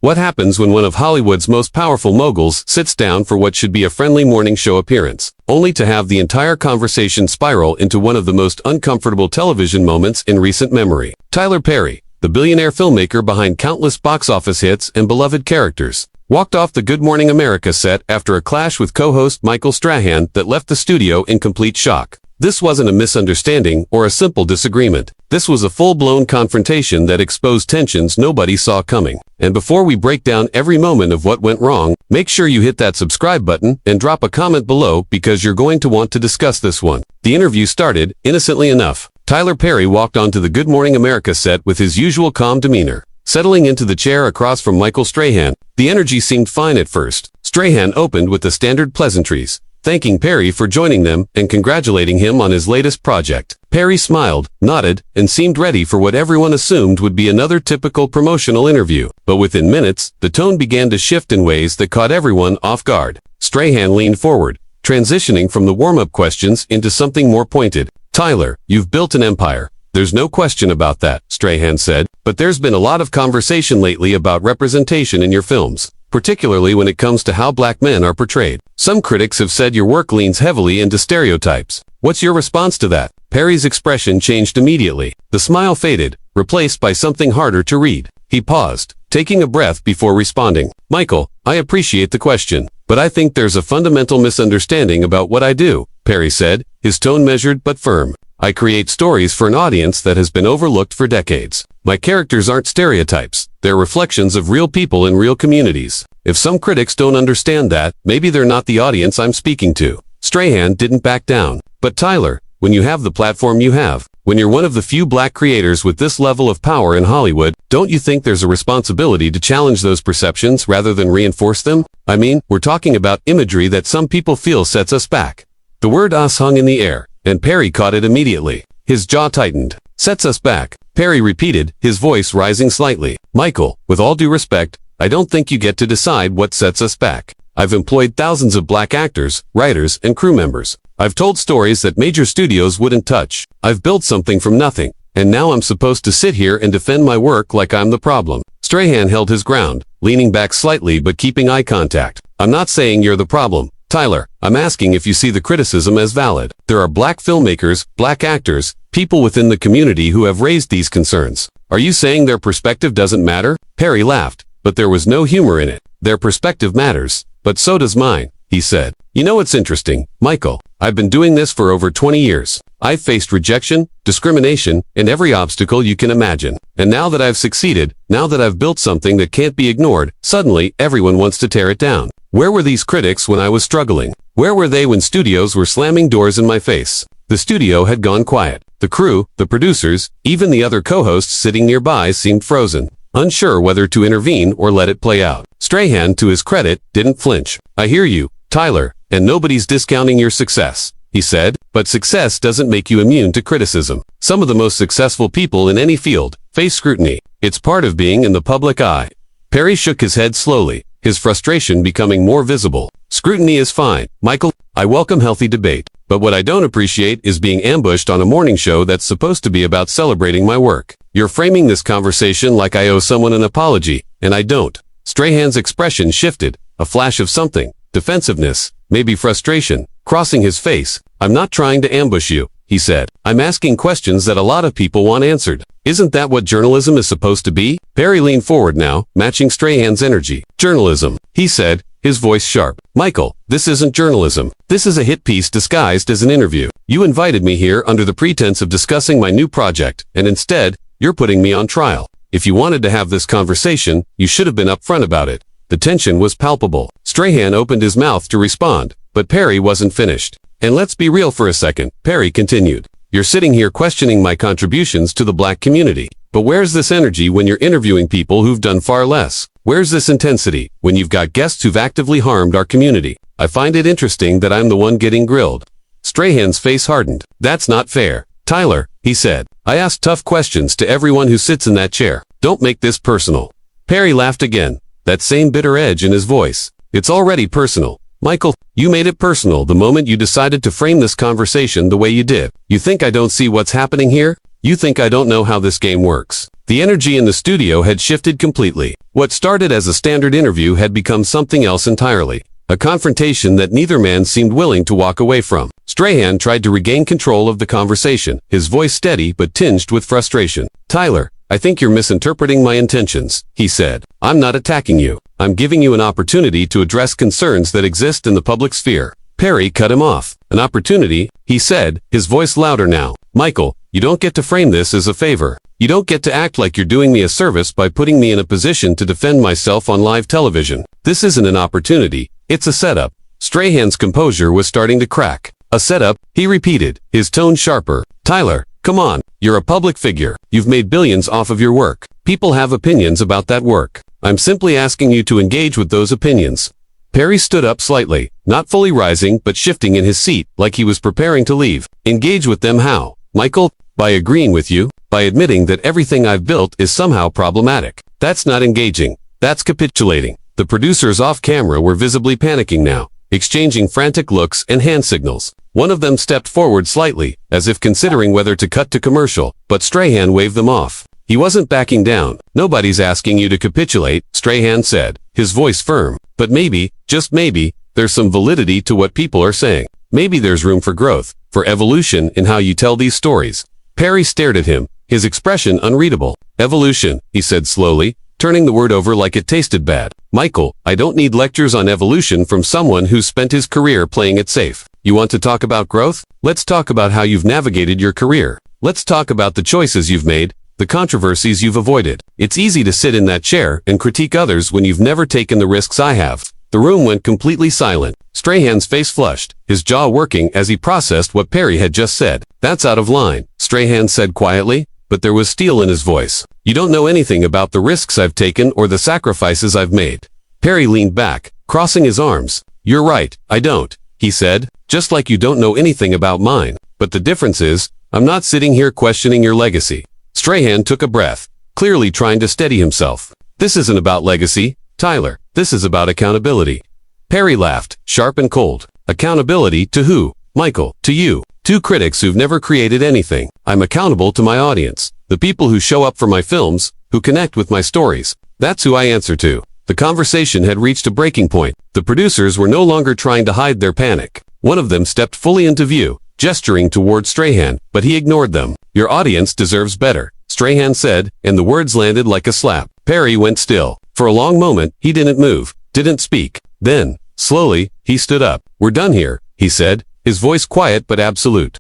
What happens when one of Hollywood's most powerful moguls sits down for what should be a friendly morning show appearance, only to have the entire conversation spiral into one of the most uncomfortable television moments in recent memory? Tyler Perry, the billionaire filmmaker behind countless box office hits and beloved characters, walked off the Good Morning America set after a clash with co-host Michael Strahan that left the studio in complete shock. This wasn't a misunderstanding or a simple disagreement. This was a full-blown confrontation that exposed tensions nobody saw coming. And before we break down every moment of what went wrong, make sure you hit that subscribe button and drop a comment below because you're going to want to discuss this one. The interview started, innocently enough. Tyler Perry walked onto the Good Morning America set with his usual calm demeanor. Settling into the chair across from Michael Strahan, the energy seemed fine at first. Strahan opened with the standard pleasantries, thanking Perry for joining them and congratulating him on his latest project. Perry smiled, nodded, and seemed ready for what everyone assumed would be another typical promotional interview. But within minutes, the tone began to shift in ways that caught everyone off guard. Strahan leaned forward, transitioning from the warm-up questions into something more pointed. "Tyler, you've built an empire. There's no question about that," Strahan said, "but there's been a lot of conversation lately about representation in your films, particularly when it comes to how black men are portrayed. Some critics have said your work leans heavily into stereotypes. What's your response to that?" Perry's expression changed immediately. The smile faded, replaced by something harder to read. He paused, taking a breath before responding. "Michael, I appreciate the question, but I think there's a fundamental misunderstanding about what I do," Perry said, his tone measured but firm. "I create stories for an audience that has been overlooked for decades. My characters aren't stereotypes. They're reflections of real people in real communities. If some critics don't understand that, maybe they're not the audience I'm speaking to." Strahan didn't back down. "But Tyler, when you have the platform you have, when you're one of the few black creators with this level of power in Hollywood, don't you think there's a responsibility to challenge those perceptions rather than reinforce them? I mean, we're talking about imagery that some people feel sets us back." The word "us" hung in the air, and Perry caught it immediately. His jaw tightened. "Sets us back," Perry repeated, his voice rising slightly. "Michael, with all due respect, I don't think you get to decide what sets us back. I've employed thousands of black actors, writers, and crew members. I've told stories that major studios wouldn't touch. I've built something from nothing, and now I'm supposed to sit here and defend my work like I'm the problem." Strahan held his ground, leaning back slightly but keeping eye contact. "I'm not saying you're the problem, Tyler. I'm asking if you see the criticism as valid. There are black filmmakers, black actors, people within the community who have raised these concerns. Are you saying their perspective doesn't matter?" Perry laughed, but there was no humor in it. "Their perspective matters, but so does mine," he said. "You know what's interesting, Michael? I've been doing this for over 20 years. I've faced rejection, discrimination, and every obstacle you can imagine. And now that I've succeeded, now that I've built something that can't be ignored, suddenly everyone wants to tear it down. Where were these critics when I was struggling? Where were they when studios were slamming doors in my face?" The studio had gone quiet. The crew, the producers, even the other co-hosts sitting nearby seemed frozen, unsure whether to intervene or let it play out. Strahan, to his credit, didn't flinch. "I hear you, Tyler, and nobody's discounting your success," he said, "but success doesn't make you immune to criticism. Some of the most successful people in any field face scrutiny. It's part of being in the public eye." Perry shook his head slowly, his frustration becoming more visible. "Scrutiny is fine, Michael. I welcome healthy debate. But what I don't appreciate is being ambushed on a morning show that's supposed to be about celebrating my work. You're framing this conversation like I owe someone an apology, and I don't." Strahan's expression shifted, a flash of something, defensiveness, maybe frustration, crossing his face. "I'm not trying to ambush you," he said. "I'm asking questions that a lot of people want answered. Isn't that what journalism is supposed to be?" Perry leaned forward now, matching Strahan's energy. "Journalism," he said, his voice sharp. "Michael, this isn't journalism. This is a hit piece disguised as an interview. You invited me here under the pretense of discussing my new project, and instead, you're putting me on trial. If you wanted to have this conversation, you should have been upfront about it." The tension was palpable. Strahan opened his mouth to respond, but Perry wasn't finished. "And let's be real for a second," Perry continued. "You're sitting here questioning my contributions to the black community. But where's this energy when you're interviewing people who've done far less? Where's this intensity when you've got guests who've actively harmed our community? I find it interesting that I'm the one getting grilled." Strahan's face hardened. "That's not fair, Tyler," he said. "I ask tough questions to everyone who sits in that chair. Don't make this personal." Perry laughed again, that same bitter edge in his voice. "It's already personal. Michael, you made it personal the moment you decided to frame this conversation the way you did. You think I don't see what's happening here? You think I don't know how this game works?" The energy in the studio had shifted completely. What started as a standard interview had become something else entirely. A confrontation that neither man seemed willing to walk away from. Strahan tried to regain control of the conversation, his voice steady but tinged with frustration. "Tyler, I think you're misinterpreting my intentions," he said. "I'm not attacking you. I'm giving you an opportunity to address concerns that exist in the public sphere." Perry cut him off. "An opportunity," he said, his voice louder now. "Michael, you don't get to frame this as a favor. You don't get to act like you're doing me a service by putting me in a position to defend myself on live television. This isn't an opportunity. It's a setup." Strahan's composure was starting to crack. "A setup," he repeated, his tone sharper. "Tyler, come on. You're a public figure. You've made billions off of your work. People have opinions about that work. I'm simply asking you to engage with those opinions." Perry stood up slightly, not fully rising but shifting in his seat like he was preparing to leave. "Engage with them how, Michael? By agreeing with you, by admitting that everything I've built is somehow problematic. That's not engaging. That's capitulating." The producers off camera were visibly panicking now, exchanging frantic looks and hand signals. One of them stepped forward slightly, as if considering whether to cut to commercial, but Strahan waved them off. He wasn't backing down. "Nobody's asking you to capitulate," Strahan said, his voice firm. "But maybe, just maybe, there's some validity to what people are saying. Maybe there's room for growth, for evolution in how you tell these stories." Perry stared at him, his expression unreadable. "Evolution," he said slowly, turning the word over like it tasted bad. "Michael, I don't need lectures on evolution from someone who's spent his career playing it safe. You want to talk about growth? Let's talk about how you've navigated your career. Let's talk about the choices you've made, the controversies you've avoided. It's easy to sit in that chair and critique others when you've never taken the risks I have." The room went completely silent. Strahan's face flushed, his jaw working as he processed what Perry had just said. "That's out of line," Strahan said quietly, but there was steel in his voice. "You don't know anything about the risks I've taken or the sacrifices I've made." Perry leaned back, crossing his arms. "You're right, I don't," he said, "just like you don't know anything about mine. But the difference is, I'm not sitting here questioning your legacy." Strahan took a breath, clearly trying to steady himself. "This isn't about legacy, Tyler. This is about accountability." Perry laughed, sharp and cold. "Accountability to who? Michael, to you. Two critics who've never created anything. I'm accountable to my audience, the people who show up for my films, who connect with my stories. That's who I answer to." The conversation had reached a breaking point. The producers were no longer trying to hide their panic. One of them stepped fully into view, gesturing toward Strahan, but he ignored them. "Your audience deserves better," Strahan said, and the words landed like a slap. Perry went still. For a long moment, he didn't move, didn't speak. Then, slowly, he stood up. "We're done here," he said, his voice quiet but absolute.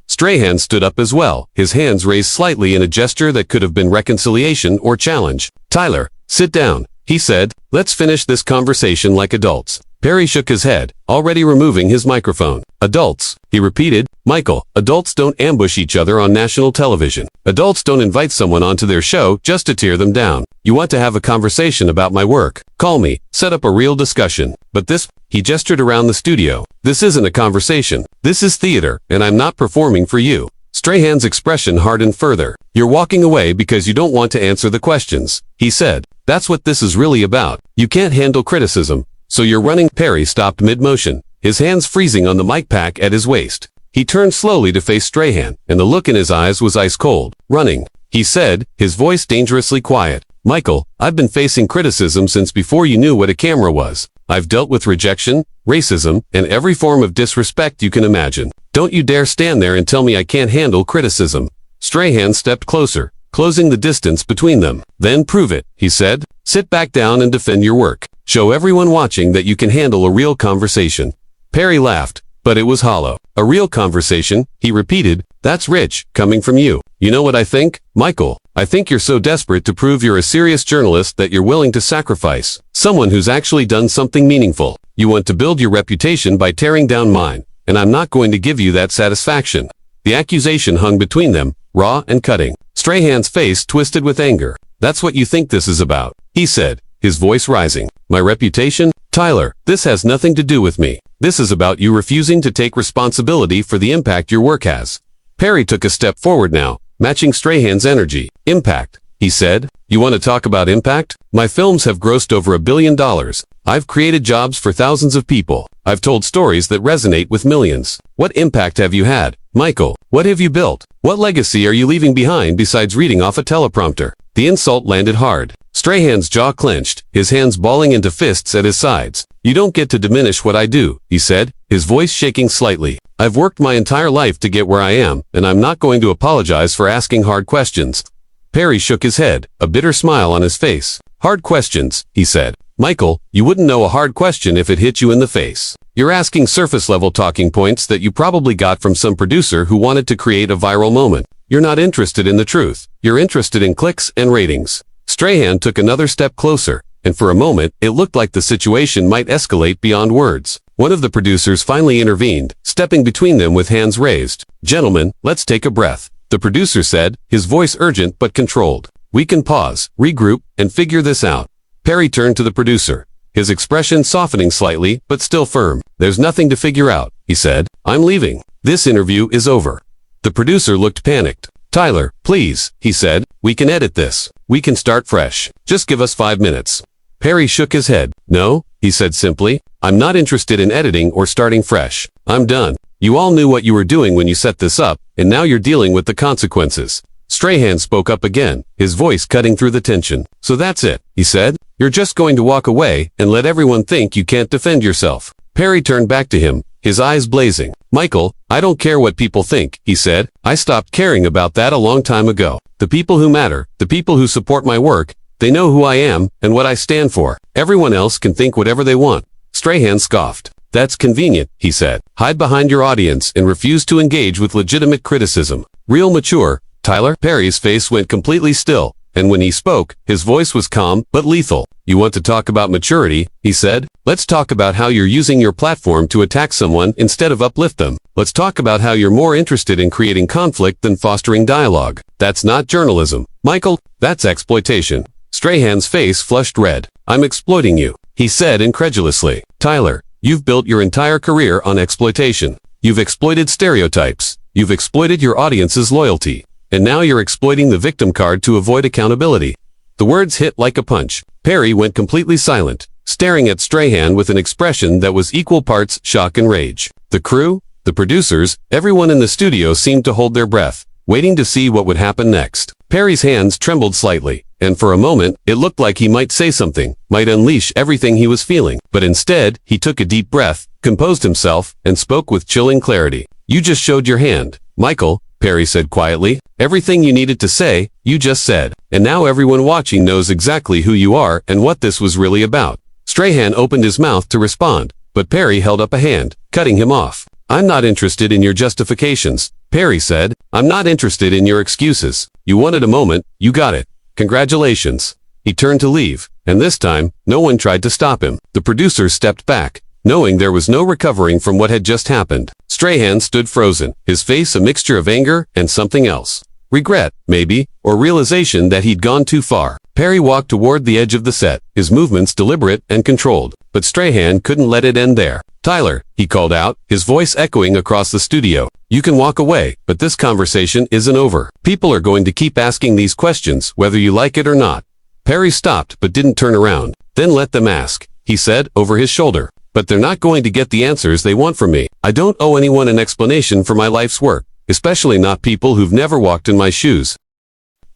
Strahan stood up as well, his hands raised slightly in a gesture that could have been reconciliation or challenge. "Tyler, sit down," he said. "Let's finish this conversation like adults." Perry shook his head, already removing his microphone. "Adults," he repeated. "Michael, adults don't ambush each other on national television. Adults don't invite someone onto their show just to tear them down. You want to have a conversation about my work? Call me, set up a real discussion. But this," he gestured around the studio, "this isn't a conversation. This is theater, and I'm not performing for you." Strahan's expression hardened further. "You're walking away because you don't want to answer the questions," he said. "That's what this is really about. You can't handle criticism. So you're running." Perry stopped mid-motion, his hands freezing on the mic pack at his waist. He turned slowly to face Strahan, and the look in his eyes was ice cold. "Running," he said, his voice dangerously quiet. "Michael, I've been facing criticism since before you knew what a camera was. I've dealt with rejection, racism, and every form of disrespect you can imagine. Don't you dare stand there and tell me I can't handle criticism." Strahan stepped closer, closing the distance between them. "Then prove it," he said. "Sit back down and defend your work. Show everyone watching that you can handle a real conversation." Perry laughed, but it was hollow. "A real conversation," he repeated. "That's rich, coming from you. You know what I think, Michael? I think you're so desperate to prove you're a serious journalist that you're willing to sacrifice someone who's actually done something meaningful. You want to build your reputation by tearing down mine, and I'm not going to give you that satisfaction." The accusation hung between them, raw and cutting. Strahan's face twisted with anger. "That's what you think this is about," he said, his voice rising. "My reputation? Tyler, this has nothing to do with me. This is about you refusing to take responsibility for the impact your work has." Perry took a step forward now, matching Strahan's energy. "Impact," he said. "You want to talk about impact? My films have grossed over $1 billion. I've created jobs for thousands of people. I've told stories that resonate with millions. What impact have you had, Michael? What have you built? What legacy are you leaving behind besides reading off a teleprompter?" The insult landed hard. Strahan's jaw clenched, his hands balling into fists at his sides. "You don't get to diminish what I do," he said, his voice shaking slightly. "I've worked my entire life to get where I am, and I'm not going to apologize for asking hard questions." Perry shook his head, a bitter smile on his face. "Hard questions," he said. "Michael, you wouldn't know a hard question if it hit you in the face. You're asking surface-level talking points that you probably got from some producer who wanted to create a viral moment. You're not interested in the truth. You're interested in clicks and ratings." Strahan took another step closer, and for a moment, it looked like the situation might escalate beyond words. One of the producers finally intervened, stepping between them with hands raised. "Gentlemen, let's take a breath," the producer said, his voice urgent but controlled. "We can pause, regroup, and figure this out." Perry turned to the producer, his expression softening slightly, but still firm. "There's nothing to figure out," he said. "I'm leaving. This interview is over." The producer looked panicked. "Tyler, please," he said, "we can edit this. We can start fresh. Just give us 5 minutes." Perry shook his head. "No," he said simply. "I'm not interested in editing or starting fresh. I'm done. You all knew what you were doing when you set this up, and now you're dealing with the consequences." Strahan spoke up again, his voice cutting through the tension. "So that's it," he said. "You're just going to walk away and let everyone think you can't defend yourself." Perry turned back to him, his eyes blazing. "Michael, I don't care what people think," he said. "I stopped caring about that a long time ago. The people who matter, the people who support my work, they know who I am and what I stand for. Everyone else can think whatever they want." Strahan scoffed. "That's convenient," he said. "Hide behind your audience and refuse to engage with legitimate criticism. Real mature, Tyler." Perry's face went completely still, and when he spoke, his voice was calm but lethal. "You want to talk about maturity," he said. "Let's talk about how you're using your platform to attack someone instead of uplift them. Let's talk about how you're more interested in creating conflict than fostering dialogue. That's not journalism, Michael, that's exploitation." Strahan's face flushed red. "I'm exploiting you," he said incredulously. "Tyler, you've built your entire career on exploitation. You've exploited stereotypes. You've exploited your audience's loyalty. And now you're exploiting the victim card to avoid accountability." The words hit like a punch. Perry went completely silent, staring at Strahan with an expression that was equal parts shock and rage. The crew, the producers, everyone in the studio seemed to hold their breath, waiting to see what would happen next. Perry's hands trembled slightly, and for a moment, it looked like he might say something, might unleash everything he was feeling. But instead, he took a deep breath, composed himself, and spoke with chilling clarity. "You just showed your hand, Michael," Perry said quietly. "Everything you needed to say, you just said. And now everyone watching knows exactly who you are and what this was really about." Strahan opened his mouth to respond, but Perry held up a hand, cutting him off. "I'm not interested in your justifications," Perry said. "I'm not interested in your excuses. You wanted a moment, you got it. Congratulations." He turned to leave, and this time, no one tried to stop him. The producers stepped back, knowing there was no recovering from what had just happened. Strahan stood frozen, his face a mixture of anger and something else. Regret, maybe, or realization that he'd gone too far. Perry walked toward the edge of the set, his movements deliberate and controlled, but Strahan couldn't let it end there. "Tyler," he called out, his voice echoing across the studio. "You can walk away, but this conversation isn't over. People are going to keep asking these questions, whether you like it or not." Perry stopped but didn't turn around. "Then let them ask," he said, over his shoulder. "But they're not going to get the answers they want from me. I don't owe anyone an explanation for my life's work, especially not people who've never walked in my shoes."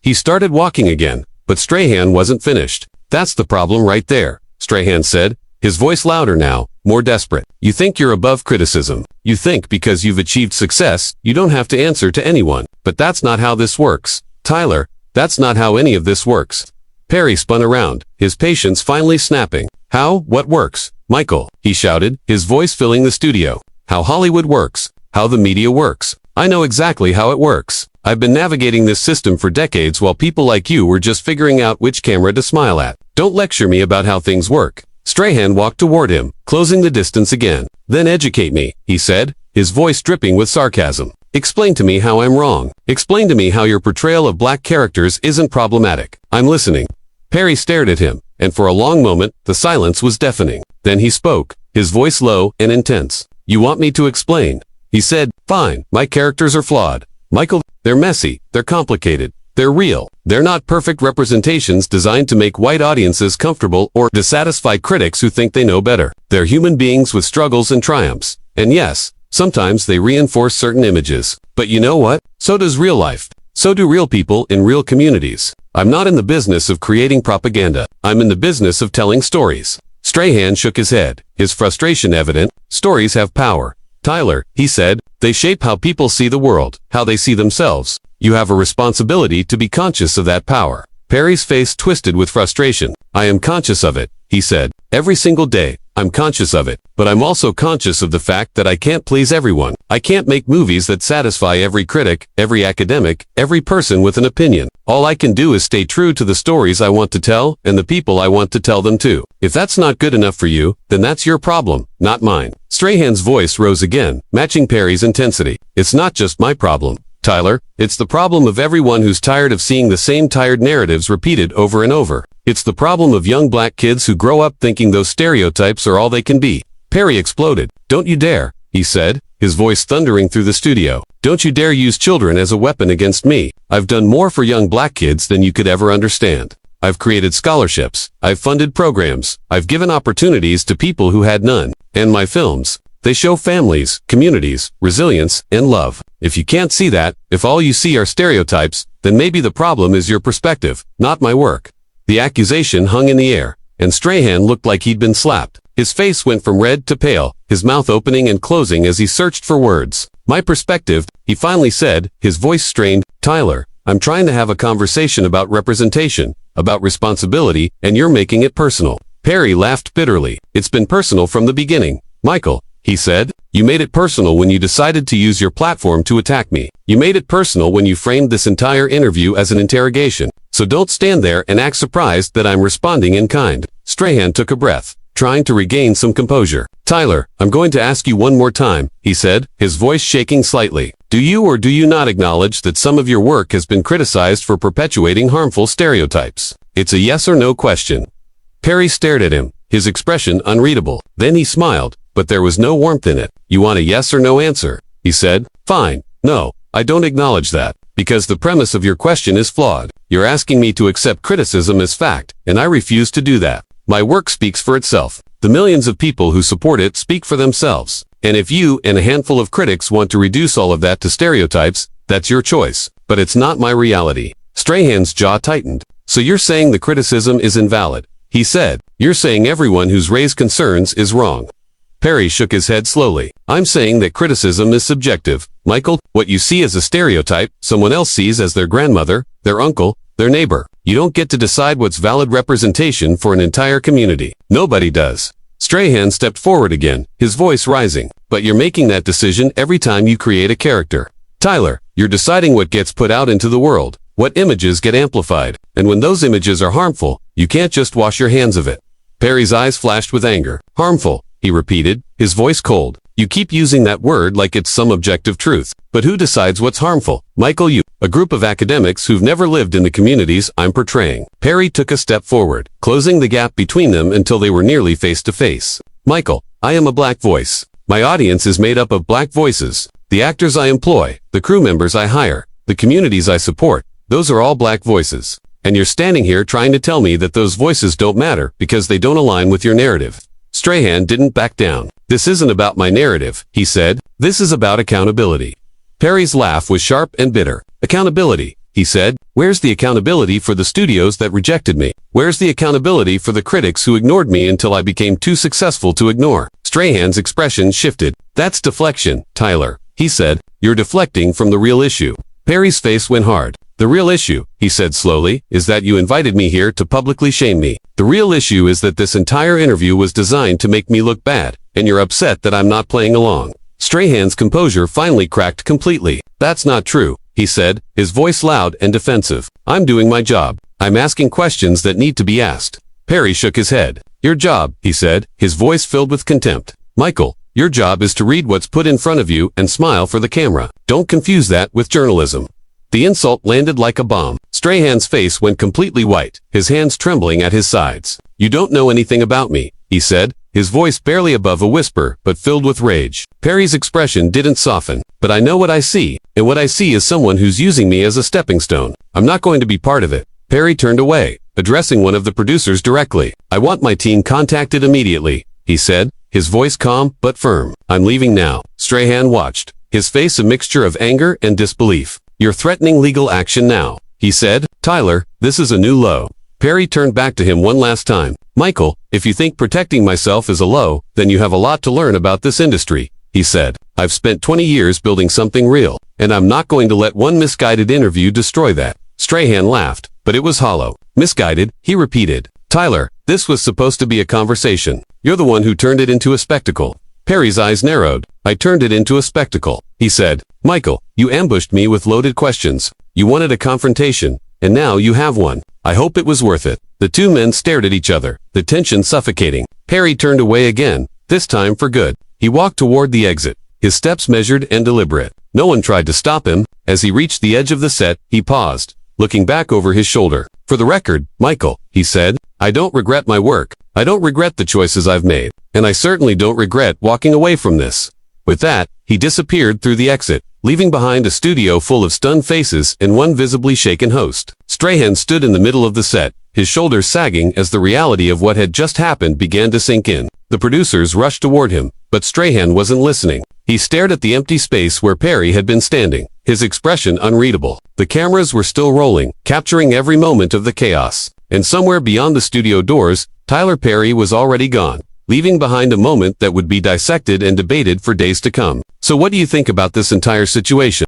He started walking again, but Strahan wasn't finished. "That's the problem right there," Strahan said, his voice louder now, more desperate. "You think you're above criticism. You think because you've achieved success, you don't have to answer to anyone. But that's not how this works. Tyler, that's not how any of this works." Perry spun around, his patience finally snapping. "How? What works? Michael," he shouted, his voice filling the studio. "How Hollywood works. How the media works. I know exactly how it works. I've been navigating this system for decades while people like you were just figuring out which camera to smile at. Don't lecture me about how things work." Strahan walked toward him, closing the distance again. "Then educate me," he said, his voice dripping with sarcasm. "Explain to me how I'm wrong. Explain to me how your portrayal of black characters isn't problematic. I'm listening." Perry stared at him, and for a long moment, the silence was deafening. Then he spoke, his voice low and intense. "You want me to explain?" He said. "Fine, my characters are flawed. Michael, they're messy, they're complicated, they're real. They're not perfect representations designed to make white audiences comfortable or to satisfy critics who think they know better. They're human beings with struggles and triumphs. And yes, sometimes they reinforce certain images. But you know what? So does real life. So do real people in real communities. I'm not in the business of creating propaganda. I'm in the business of telling stories. Strahan shook his head, his frustration evident. Stories have power. Tyler, he said, they shape how people see the world, how they see themselves. You have a responsibility to be conscious of that power. Perry's face twisted with frustration. I am conscious of it, he said. Every single day, I'm conscious of it. But I'm also conscious of the fact that I can't please everyone. I can't make movies that satisfy every critic, every academic, every person with an opinion. All I can do is stay true to the stories I want to tell and the people I want to tell them to. If that's not good enough for you, then that's your problem, not mine. Strahan's voice rose again, matching Perry's intensity. It's not just my problem, Tyler. It's the problem of everyone who's tired of seeing the same tired narratives repeated over and over. It's the problem of young black kids who grow up thinking those stereotypes are all they can be. Perry exploded. Don't you dare, he said, his voice thundering through the studio. Don't you dare use children as a weapon against me. I've done more for young black kids than you could ever understand. I've created scholarships. I've funded programs. I've given opportunities to people who had none. And my films, they show families, communities, resilience, and love. If you can't see that, if all you see are stereotypes, then maybe the problem is your perspective, not my work. The accusation hung in the air, and Strahan looked like he'd been slapped. His face went from red to pale, his mouth opening and closing as he searched for words. My perspective, he finally said, his voice strained. Tyler, I'm trying to have a conversation about representation, about responsibility, and you're making it personal. Perry laughed bitterly. It's been personal from the beginning. Michael, he said, you made it personal when you decided to use your platform to attack me. You made it personal when you framed this entire interview as an interrogation. So don't stand there and act surprised that I'm responding in kind. Strahan took a breath, trying to regain some composure. Tyler, I'm going to ask you one more time, he said, his voice shaking slightly. Do you or do you not acknowledge that some of your work has been criticized for perpetuating harmful stereotypes? It's a yes or no question. Perry stared at him, his expression unreadable. Then he smiled, but there was no warmth in it. You want a yes or no answer, he said. Fine. No, I don't acknowledge that, because the premise of your question is flawed. You're asking me to accept criticism as fact, and I refuse to do that. My work speaks for itself. The millions of people who support it speak for themselves. And if you and a handful of critics want to reduce all of that to stereotypes, that's your choice. But it's not my reality. Strahan's jaw tightened. So you're saying the criticism is invalid, he said. You're saying everyone who's raised concerns is wrong. Perry shook his head slowly. I'm saying that criticism is subjective. Michael, what you see as a stereotype, someone else sees as their grandmother, their uncle, their neighbor. You don't get to decide what's valid representation for an entire community. Nobody does. Strahan stepped forward again, his voice rising. But you're making that decision every time you create a character. Tyler, you're deciding what gets put out into the world, what images get amplified. And when those images are harmful, you can't just wash your hands of it. Perry's eyes flashed with anger. Harmful, he repeated, his voice cold. You keep using that word like it's some objective truth. But who decides what's harmful? Michael, you. A group of academics who've never lived in the communities I'm portraying. Perry took a step forward, closing the gap between them until they were nearly face to face. Michael, I am a black voice. My audience is made up of black voices. The actors I employ, the crew members I hire, the communities I support, those are all black voices. And you're standing here trying to tell me that those voices don't matter because they don't align with your narrative. Strahan didn't back down. This isn't about my narrative, he said. This is about accountability. Perry's laugh was sharp and bitter. Accountability, he said. Where's the accountability for the studios that rejected me? Where's the accountability for the critics who ignored me until I became too successful to ignore? Strahan's expression shifted. That's deflection, Tyler, he said. You're deflecting from the real issue. Perry's face went hard. The real issue, he said slowly, is that you invited me here to publicly shame me. The real issue is that this entire interview was designed to make me look bad, and you're upset that I'm not playing along. Strahan's composure finally cracked completely. That's not true, he said, his voice loud and defensive. I'm doing my job. I'm asking questions that need to be asked. Perry shook his head. Your job, he said, his voice filled with contempt. Michael, your job is to read what's put in front of you and smile for the camera. Don't confuse that with journalism. The insult landed like a bomb. Strahan's face went completely white, his hands trembling at his sides. You don't know anything about me, he said, his voice barely above a whisper, but filled with rage. Perry's expression didn't soften. But I know what I see, and what I see is someone who's using me as a stepping stone. I'm not going to be part of it. Perry turned away, addressing one of the producers directly. I want my team contacted immediately, he said, his voice calm but firm. I'm leaving now. Strahan watched, his face a mixture of anger and disbelief. You're threatening legal action now. he said. Tyler, this is a new low. Perry turned back to him one last time. Michael, if you think protecting myself is a low, then you have a lot to learn about this industry, he said. I've spent 20 years building something real, and I'm not going to let one misguided interview destroy that. Strahan laughed, but it was hollow. Misguided, he repeated. Tyler, this was supposed to be a conversation. You're the one who turned it into a spectacle. Perry's eyes narrowed. I turned it into a spectacle, he said. Michael, you ambushed me with loaded questions. You wanted a confrontation, and now you have one. I hope it was worth it. The two men stared at each other, the tension suffocating. Perry turned away again, this time for good. He walked toward the exit, his steps measured and deliberate. No one tried to stop him. As he reached the edge of the set, he paused, looking back over his shoulder. For the record, Michael, he said, I don't regret my work. I don't regret the choices I've made. And I certainly don't regret walking away from this. With that, he disappeared through the exit, leaving behind a studio full of stunned faces and one visibly shaken host. Strahan stood in the middle of the set, his shoulders sagging as the reality of what had just happened began to sink in. The producers rushed toward him, but Strahan wasn't listening. He stared at the empty space where Perry had been standing, his expression unreadable. The cameras were still rolling, capturing every moment of the chaos. And somewhere beyond the studio doors, Tyler Perry was already gone, leaving behind a moment that would be dissected and debated for days to come. So what do you think about this entire situation?